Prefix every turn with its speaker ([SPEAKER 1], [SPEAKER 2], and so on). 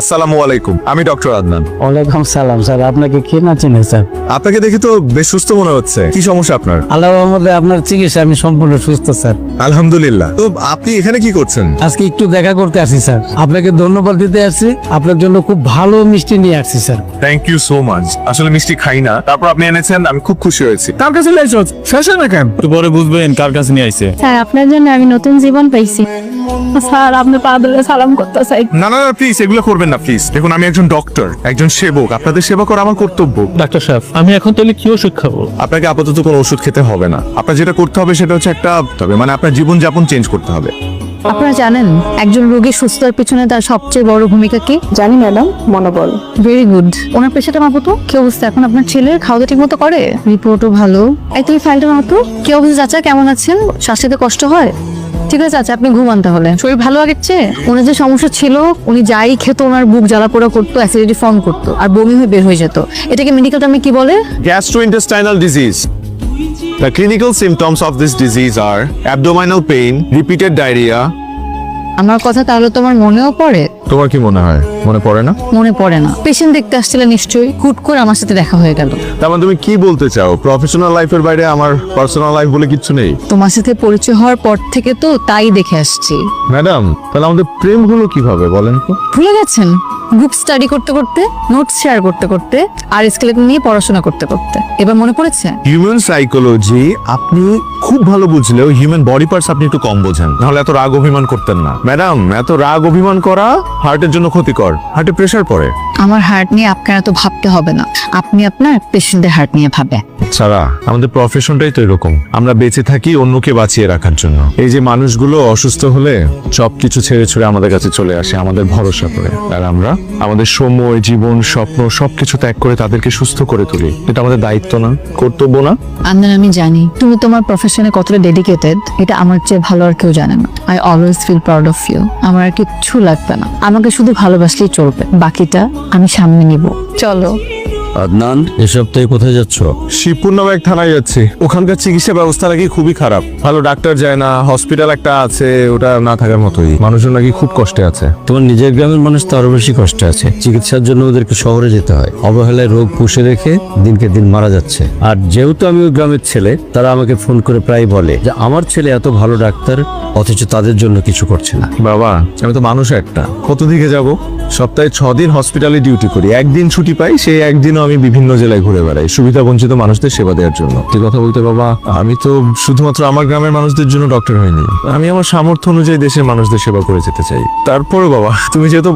[SPEAKER 1] আসসালামু আলাইকুম, আমি ডক্টর আদনান।
[SPEAKER 2] ওয়ালাইকুম সালাম স্যার, আপনাকে কে না চিনে স্যার?
[SPEAKER 1] আপনাকে দেখে তো বেশ সুস্থ মনে হচ্ছে। কি সমস্যা আপনার?
[SPEAKER 2] আল্লাহর রহমতে আপনার চিকিৎসা আমি সম্পূর্ণ সুস্থ স্যার।
[SPEAKER 1] আলহামদুলিল্লাহ। তো আপনি এখানে কি করছেন?
[SPEAKER 2] আজকে একটু দেখা করতে আসি স্যার, আপনাকে ধন্যবাদ দিতে আসছি। আপনার জন্য খুব ভালো মিষ্টি নিয়ে আসছি sir.
[SPEAKER 1] Thank you so much. আসলে মিষ্টি খাই না, তারপর আপনি এনেছেন, আমি খুব খুশি হয়েছি।
[SPEAKER 2] কার কাছে লাইছো শেষ না কেন?
[SPEAKER 3] একটু পরে বুঝবেন কার কাছে নিয়ে আইছে।
[SPEAKER 4] স্যার আপনার জন্য আমি নতুন জীবন পাইছি। স্যার আপনি পা ধরে সালাম করতে চাই।
[SPEAKER 1] না না প্লিজ এগুলো করবেন না প্লিজ। দেখুন আমি একজন ডক্টর, একজন সেবক, আপনাদের সেবা করা আমার কর্তব্য।
[SPEAKER 3] ডাক্তার সাহেব, আমি এখন তাহলে কি ওষুধ খাবো?
[SPEAKER 1] আপনাকে আপাতত কোনো ওষুধ খেতে হবে না। আপনার যেটা করতে হবে সেটা হচ্ছে মানে আপনার জীবন যাপন চেঞ্জ করতে হবে।
[SPEAKER 4] আপনারা জানেন একজন রোগী সুস্থতার পিছনে তার সবচেয়ে বড় ভূমিকা কি?
[SPEAKER 5] জানি ম্যাডাম, মনোবল।
[SPEAKER 4] Very good. ওনার পেশাটা মাপতো। কি অবস্থা এখন আপনার ছেলের? খাওয়া দাওয়া ঠিক মতো করে? রিপোর্টও ভালো। এই তুমি ফাইলটা মাপতো। কি অবস্থা চাচা, কেমন আছেন? শ্বাস নিতে কষ্ট হয়? ঠিক আছে চাচা, আপনি ঘুমান তাহলে। শরীর ভালো আগের চেয়ে? ওনার যে সমস্যা ছিল, উনি যাই খেত ওনার বুক জ্বালা পোড়া করতো, অ্যাসিডিটি ফর্ম করতো আর বমি হয়ে বের হয়ে যেত। এটাকে মেডিকেল টার্মে কি বলে?
[SPEAKER 1] Gastrointestinal disease. The clinical symptoms of this disease are abdominal pain, repeated diarrhea.
[SPEAKER 4] আমার কথা তাহলে তোমার মনেও পড়ে?
[SPEAKER 1] তোমার কি মনে হয় মনে পড়ে না?
[SPEAKER 4] মনে পড়ে না। পেশেন্ট দেখতে আসছিলে নিশ্চয়ই, হুট করে আমার সাথে দেখা হয়ে গেল।
[SPEAKER 1] তার মানে তুমি কি বলতে চাও প্রফেশনাল লাইফের বাইরে আমার পার্সোনাল লাইফ বলে কিছু নেই?
[SPEAKER 4] তোমার সাথে পরিচয় হওয়ার পর থেকে তো তাই দেখে আসছি।
[SPEAKER 1] ম্যাডাম, তাহলে আমাদের প্রেম হলো কিভাবে বলেন তো?
[SPEAKER 4] ভুলে গেছেন? গ্রুপ স্টাডি করতে করতে, নোটস শেয়ার করতে করতে আর স্কেলেটন নিয়ে পড়াশোনা করতে করতে। এবার মনে পড়েছে?
[SPEAKER 1] হিউম্যান সাইকোলজি আপনি খুব ভালো বুঝলেও হিউম্যান বডি পার্টস আপনি একটু কম বোঝেন। নাহলে এত রাগ অভিমান করতেন না। ম্যাডাম, এত রাগ অভিমান করা হার্টের জন্য ক্ষতিকর। হার্টে প্রেসার পড়ে।
[SPEAKER 4] আমার হার্ট নিয়ে আপনার এত ভাবতে হবে না, আপনি আপনার পেশেন্টের হার্ট নিয়ে ভাবে।
[SPEAKER 1] সারা, আমাদের প্রফেশনটাই তো এরকম। আমরা বেঁচে থাকি অন্যকে বাঁচিয়ে রাখার জন্য। এই যে মানুষগুলো অসুস্থ হলে সবকিছু ছেড়ে ছুড়ে আমাদের কাছে চলে আসে আমাদের ভরসা করে, আর আমরা আমাদের সময়, জীবন, স্বপ্ন সবকিছু ত্যাগ করে তাদেরকে সুস্থ করে তুলি। এটা আমাদের দায়িত্ব না, কর্তব্য না?
[SPEAKER 4] আন্দান, আমি জানি তুমি তোমার প্রফেশনে কতটা ডেডিকেটেড, এটা আমার চেয়ে ভালো আর কেউ জানে না। I always feel proud of you. আমার আর কিচ্ছু লাগবে না, আমাকে শুধু ভালোবাসলেই চলবে, বাকিটা আমি সামনে নিব। চলো।
[SPEAKER 2] আদনান, এ সপ্তাহে কোথায় যাচ্ছ?
[SPEAKER 1] শিবপুর নামে এক থানায় যাচ্ছি। ওখানকার চিকিৎসা ব্যবস্থা নাকি খুবই খারাপ। ভালো ডাক্তার যায় না, হসপিটাল একটা আছে ওটা না থাকার মতোই। মানুষজন নাকি খুব কষ্টে আছে।
[SPEAKER 2] তোমার নিজের গ্রামের মানুষ তো আরো বেশি কষ্টে আছে। চিকিৎসার জন্য ওদেরকে শহরে যেতে হয়। অবহেলায় রোগ পুষে রেখে দিনকে দিন মারা যাচ্ছে। আর যেহেতু আমি ওই গ্রামের ছেলে, তারা আমাকে ফোন করে প্রায় বলে যে আমার ছেলে এত ভালো ডাক্তার, অথচ তাদের জন্য কিছু করছে না।
[SPEAKER 1] বাবা, আমি তো মানুষ একটা, কত দিকে যাব? সপ্তাহে 6 দিন হসপিটালে ডিউটি করি, একদিন ছুটি পাই। সেই একদিনও আমি বিভিন্ন জেলায় ঘুরে বেড়াই সুবিধা বঞ্চিত মানুষদের সেবা দেওয়ার জন্য। তুই কথা বলতে বাবা, আমি তো শুধুমাত্র আমার গ্রামের মানুষদের জন্য ডক্টর হইনি, আমি আমার সামর্থ্য অনুযায়ী দেশের মানুষদের সেবা করে যেতে চাই। তারপরে বাবা, তুমি যেহেতু